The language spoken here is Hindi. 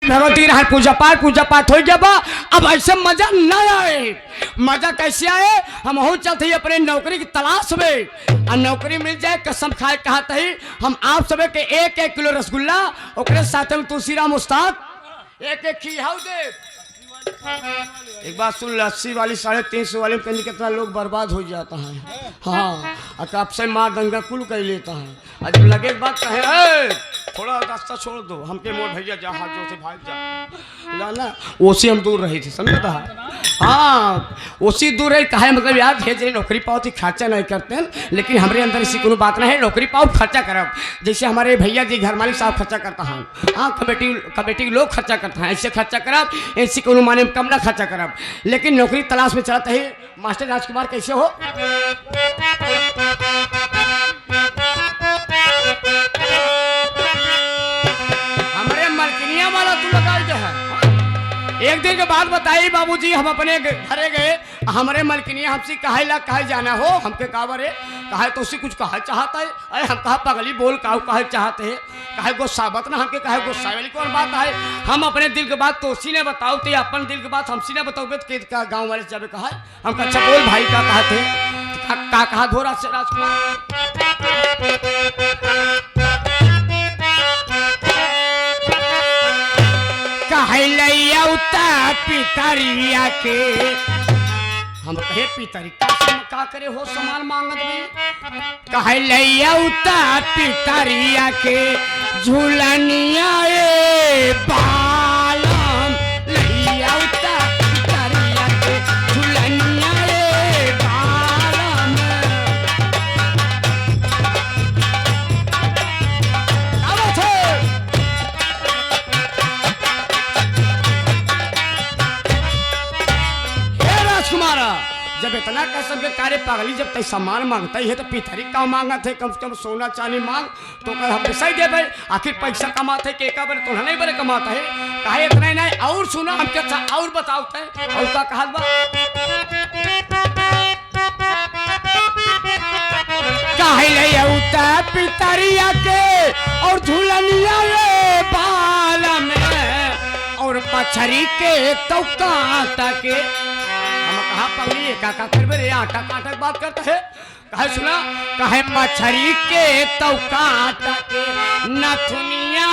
भगवती रहा पूजा पाठ हो गया। अब ऐसे मजा न आए। मजा कैसे आए? हम हो चलते ही अपने नौकरी की तलाश में, और नौकरी मिल जाए कसम खाए कहते ही हम आप सब के 1-1 किलो रसगुल्ला और साथ में तुलसीराम उस्ताद 1-1 खियाऊ दे। एक बात सुन, 80 वाली 350 वाले में कहीं कितना लोग बर्बाद हो जाता है। हाँ, कब से मार दंगा कुल कर लेता है। और जब लगे बात कहे थोड़ा रास्ता छोड़ दो, हमके मोड़ भैया जा हाथ जो से भाग जा ना, उसी हम दूर रही थी समझता है। हाँ, उसी दूर रही कहे मतलब यार भेज नौकरी पाओ तो खर्चा नहीं करते हैं, लेकिन हमारे अंदर ऐसी कोनो बात नहीं है। नौकरी पाओ खर्चा करब, जैसे हमारे भैया जी घर मालिक साहब खर्चा करता है। हाँ, कमेटी के लोग खर्चा करते हैं, ऐसे खर्चा करब, ऐसी कोनो माने में कम ना खर्चा करब। लेकिन नौकरी तलाश में चलता है। मास्टर राजकुमार कैसे हो? हमारे मलकिनिया वाला तू लगा दे है। एक दिन के बाद बताइए बाबूजी, हम अपने घरे गए, हमारे मलकिनिया हमसे कहे जाना हो, हमके काबर है कहे तो उसी कुछ कहा चाहता है। अरे हम कहा पगली बोल कहे चाहते हैं, कहे गुस्सा बत ना हमके कहे गुस्सा वाली कौन बात है। हम अपने दिल के बात तो उसी ने बताओ, तो अपन दिल के बात हमसी ने बताओगे तो गाँव वाले जब कहा हम अच्छा बोल भाई का कहते का कहा धोरा से राजकुमार। पितरिया के हम कहे पितरी का करे हो सामान मांगत में कहे लैया पितरिया के झूलनिया बालम लैया पितरिया के झूलनिया बालम। जब इतना कह सकते कार्य पागली जब तय सामान मांगता ही है तो पिथरी का मांगा थे, कम से कम सोना चांदी मांग तो कर हम सही दे भाई। आखिर पैसा कमाते के एक बार तो नहीं बड़े कमाता है कहे इतना ही नहीं। और सुना हम क्या अच्छा और बताओ थे और का कहा पितरिया के और झूलनिया बाल में और पछरी के तो कांटा के। हम कहा पगली का करबे रे आटा काटा बात करता है। कहे सुना कहे मछरी के तो काटा के नथुनिया